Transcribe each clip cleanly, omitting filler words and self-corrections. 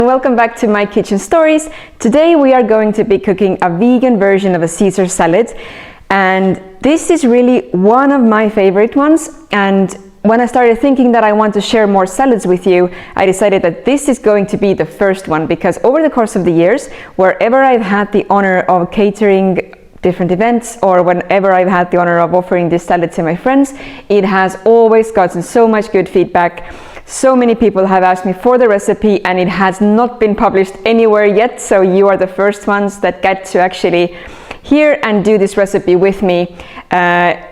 Welcome back to my kitchen stories. Today we are going to be cooking a vegan version of a Caesar salad, and this is really one of my favorite ones. And when I started thinking that I want to share more salads with you, I decided that this is going to be the first one, because over the course of the years, wherever I've had the honor of catering different events, or whenever I've had the honor of offering this salad to my friends, it has always gotten so much good feedback. So many people have asked me for the recipe, and it has not been published anywhere yet, so you are the first ones that get to actually hear and do this recipe with me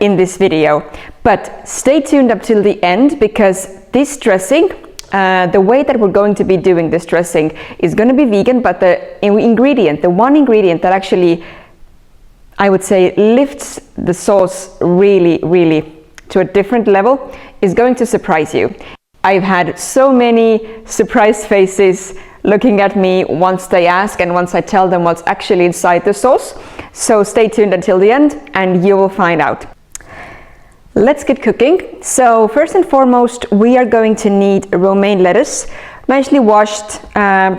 in this video. But stay tuned up till the end, because this dressing, the way that we're going to be doing this dressing is going to be vegan, but the one ingredient that actually, I would say, lifts the sauce really to a different level is going to surprise you. I've had so many surprised faces looking at me once they ask and once I tell them what's actually inside the sauce. So stay tuned until the end and you will find out. Let's get cooking. So first and foremost, we are going to need romaine lettuce, nicely washed,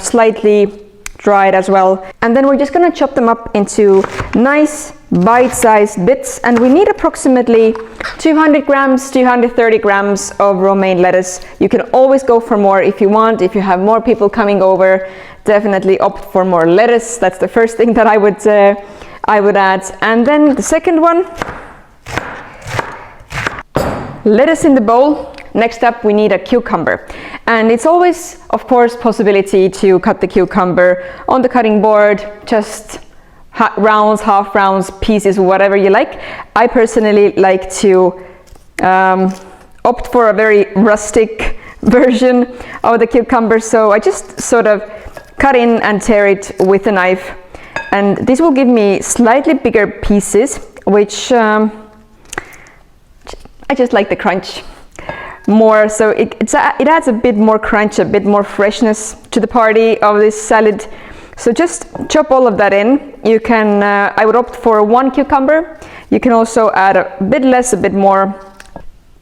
slightly dried as well. And then we're just going to chop them up into nice bite-sized bits, and we need approximately 200 grams, 230 grams of romaine lettuce. You can always go for more if you want. If you have more people coming over, definitely opt for more lettuce. That's the first thing that I would add. And then the second one, lettuce in the bowl. Next up, we need a cucumber. And it's always, of course, possibility to cut the cucumber on the cutting board, just rounds, half rounds, pieces, whatever you like. I personally like to opt for a very rustic version of the cucumber, so I just sort of cut in and tear it with a knife. And this will give me slightly bigger pieces, which I just like the crunch more, so it adds a bit more crunch, a bit more freshness to the party of this salad. So just chop all of that in. You can, I would opt for one cucumber. You can also add a bit less, a bit more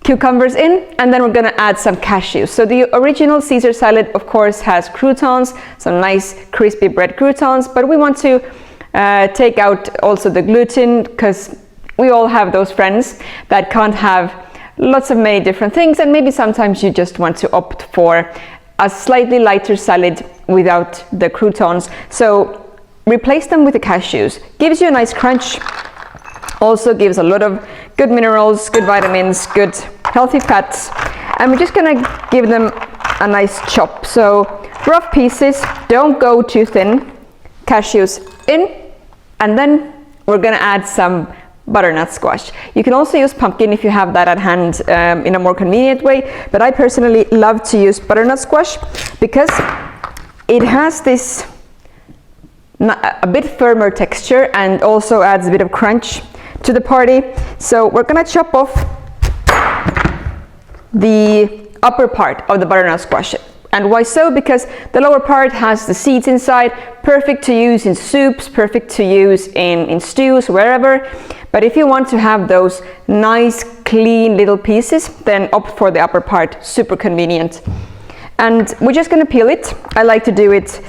cucumbers in, and then we're gonna add some cashews. So the original Caesar salad, of course, has croutons, some nice crispy bread croutons, but we want to take out also the gluten, because we all have those friends that can't have lots of many different things, and maybe sometimes you just want to opt for a slightly lighter salad without the croutons. So replace them with the cashews. Gives you a nice crunch, also gives a lot of good minerals, good vitamins, good healthy fats. And we're just gonna give them a nice chop. So rough pieces, don't go too thin. Cashews in, and then we're gonna add some butternut squash. You can also use pumpkin if you have that at hand in a more convenient way, but I personally love to use butternut squash because it has this a bit firmer texture and also adds a bit of crunch to the party. So we're gonna chop off the upper part of the butternut squash. And why so? Because the lower part has the seeds inside, perfect to use in soups, perfect to use in stews, wherever. But if you want to have those nice, clean little pieces, then opt for the upper part, super convenient. And we're just gonna peel it. I like to do it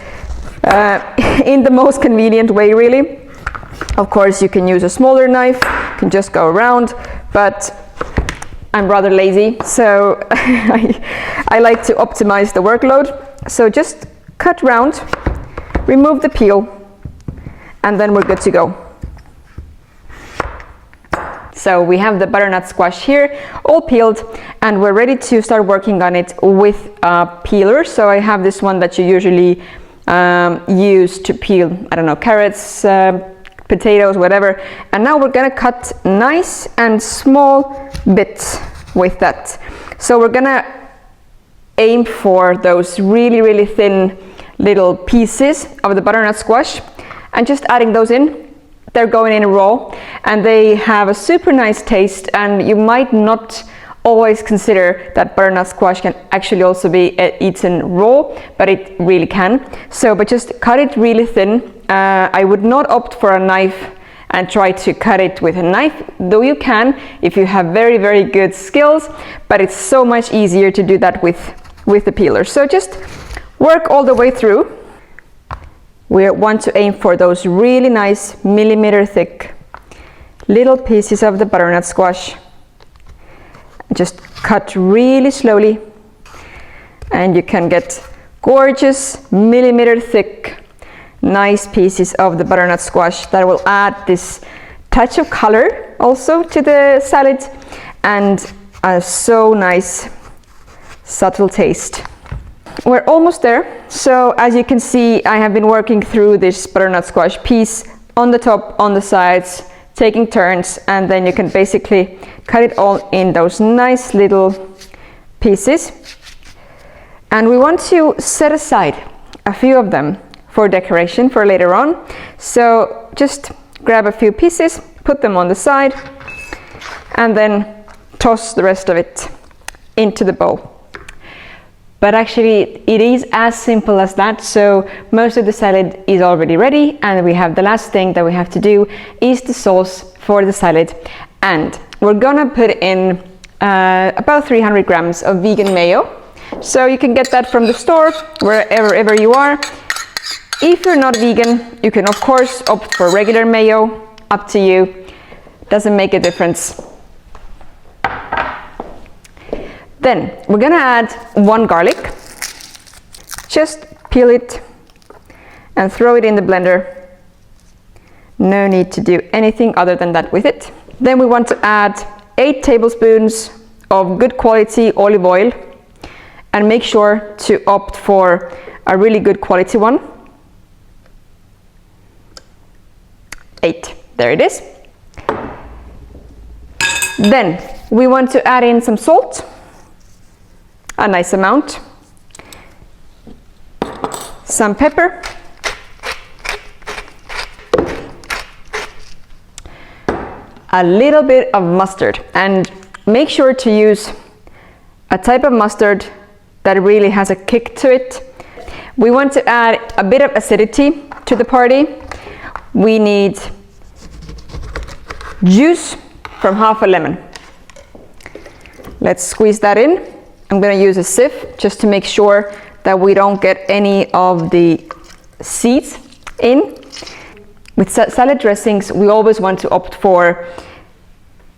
in the most convenient way, really. Of course, you can use a smaller knife, you can just go around, but I'm rather lazy, so I like to optimize the workload. So just cut round, remove the peel, and then we're good to go. So we have the butternut squash here, all peeled, and we're ready to start working on it with a peeler. So I have this one that you usually use to peel, I don't know, carrots, potatoes, whatever. And now we're gonna cut nice and small bits with that. So we're gonna aim for those really thin little pieces of the butternut squash and just adding those in. They're going in raw and they have a super nice taste, and you might not always consider that butternut squash can actually also be eaten raw, but it really can. So, but just cut it really thin. I would not opt for a knife and try to cut it with a knife, though you can if you have very good skills, but it's so much easier to do that with the peeler. So just work all the way through. We want to aim for those really nice millimeter thick little pieces of the butternut squash. Just cut really slowly, and you can get gorgeous millimeter thick nice pieces of the butternut squash that will add this touch of color also to the salad and a so nice subtle taste. We're almost there. So as you can see, I have been working through this butternut squash piece on the top, on the sides, taking turns, and then you can basically cut it all in those nice little pieces. And we want to set aside a few of them for decoration for later on. So just grab a few pieces, put them on the side, and then toss the rest of it into the bowl. But actually it is as simple as that. So most of the salad is already ready, and we have the last thing that we have to do is the sauce for the salad. And we're gonna put in about 300 grams of vegan mayo. So you can get that from the store, wherever you are. If you're not vegan, you can of course opt for regular mayo, up to you, doesn't make a difference. Then we're gonna add 1 garlic. Just peel it and throw it in the blender. No need to do anything other than that with it. Then we want to add 8 tablespoons of good quality olive oil, and make sure to opt for a really good quality one. 8, there it is. Then we want to add in some salt. A nice amount, some pepper, a little bit of mustard, and make sure to use a type of mustard that really has a kick to it. We want to add a bit of acidity to the party. We need juice from half a lemon. Let's squeeze that in. I'm going to use a sieve just to make sure that we don't get any of the seeds in. With salad dressings, we always want to opt for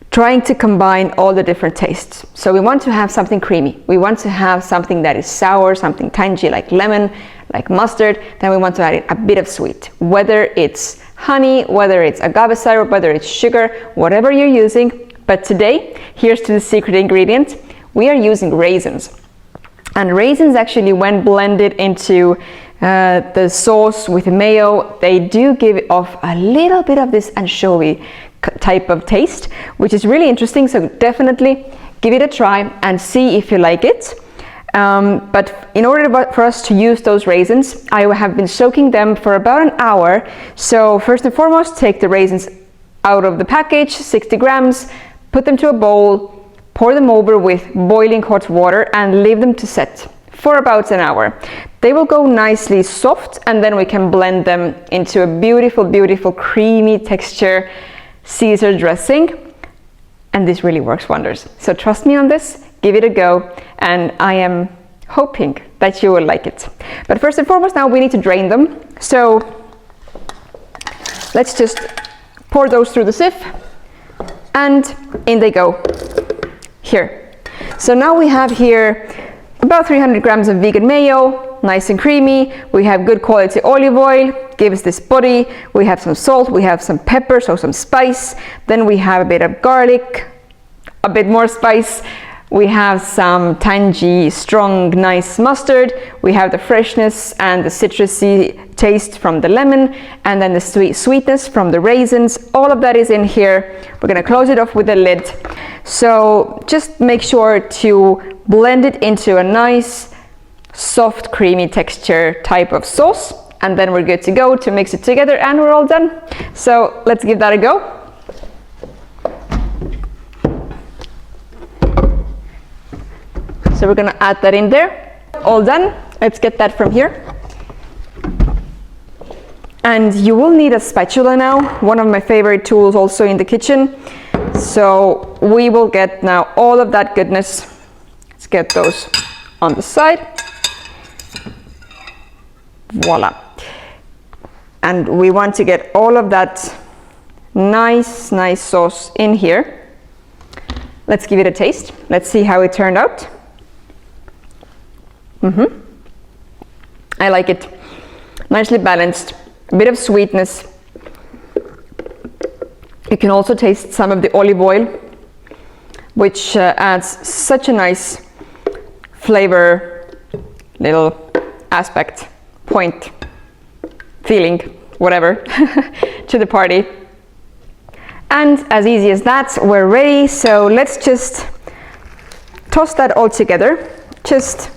trying to combine all the different tastes. So we want to have something creamy. We want to have something that is sour, something tangy like lemon, like mustard. Then we want to add in a bit of sweet, whether it's honey, whether it's agave syrup, whether it's sugar, whatever you're using. But today, here's to the secret ingredient. We are using raisins, and raisins actually, when blended into the sauce with mayo, they do give off a little bit of this anchovy type of taste, which is really interesting. So definitely give it a try and see if you like it. But in order for us to use those raisins, I have been soaking them for about an hour. So first and foremost, take the raisins out of the package, 60 grams, put them to a bowl, pour them over with boiling hot water, and leave them to set for about an hour. They will go nicely soft, and then we can blend them into a beautiful, beautiful creamy texture Caesar dressing. And this really works wonders. So trust me on this, give it a go, and I am hoping that you will like it. But first and foremost, now we need to drain them. So let's just pour those through the sieve, and in they go. Here. So now we have here about 300 grams of vegan mayo, nice and creamy. We have good quality olive oil, gives this body. We have some salt, we have some pepper, so some spice. Then we have a bit of garlic, a bit more spice. We have some tangy, strong, nice mustard. We have the freshness and the citrusy taste from the lemon, and then the sweetness from the raisins. All of that is in here. We're gonna close it off with a lid. So just make sure to blend it into a nice, soft, creamy texture type of sauce, and then we're good to go to mix it together, and we're all done. So let's give that a go. So we're gonna add that in there. All done. Let's get that from here. And you will need a spatula now, one of my favorite tools also in the kitchen. So we will get now all of that goodness. Let's get those on the side. Voila. And we want to get all of that nice sauce in here. Let's give it a taste. Let's see how it turned out. I like it. Nicely balanced, a bit of sweetness. You can also taste some of the olive oil, which adds such a nice flavor, little aspect, point, feeling, whatever, to the party. And as easy as that, we're ready. So let's just toss that all together. Just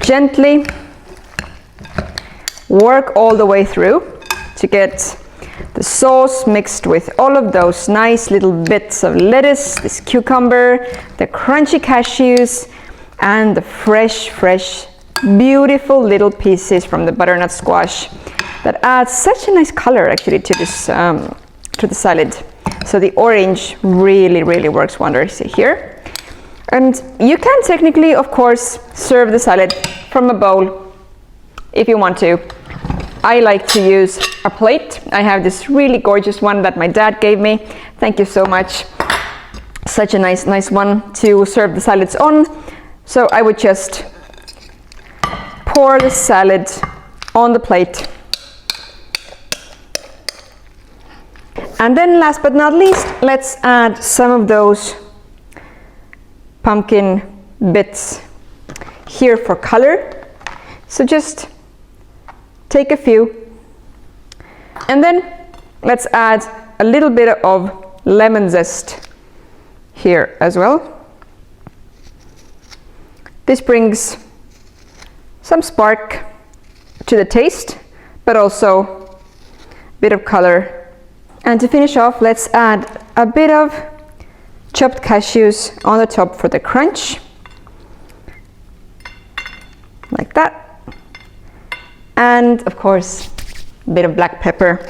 gently work all the way through to get the sauce mixed with all of those nice little bits of lettuce, this cucumber, the crunchy cashews, and the fresh, beautiful little pieces from the butternut squash that adds such a nice color actually to this to the salad. So the orange really works wonders here. And you can technically, of course, serve the salad from a bowl if you want to. I like to use a plate. I have this really gorgeous one that my dad gave me. Thank you so much. Such a nice one to serve the salads on. So I would just pour the salad on the plate. And then last but not least, let's add some of those pumpkin bits here for color. So just take a few, and then let's add a little bit of lemon zest here as well. This brings some spark to the taste, but also a bit of color. And to finish off, let's add a bit of chopped cashews on the top for the crunch, like that. And of course, a bit of black pepper.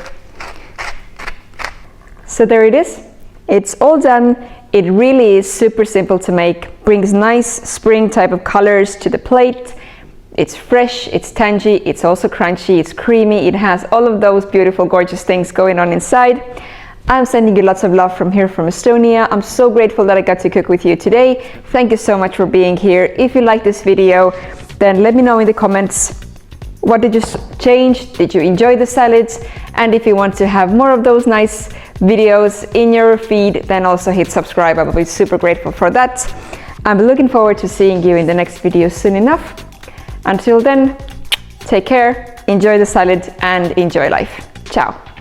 So there it is. It's all done. It really is super simple to make. Brings nice spring type of colors to the plate. It's fresh, it's tangy, it's also crunchy, it's creamy. It has all of those beautiful, gorgeous things going on inside. I'm sending you lots of love from here from Estonia. I'm so grateful that I got to cook with you today. Thank you so much for being here. If you like this video, then let me know in the comments. What did you change? Did you enjoy the salads? And if you want to have more of those nice videos in your feed, then also hit subscribe. I will be super grateful for that. I'm looking forward to seeing you in the next video soon enough. Until then, take care, enjoy the salad, and enjoy life. Ciao.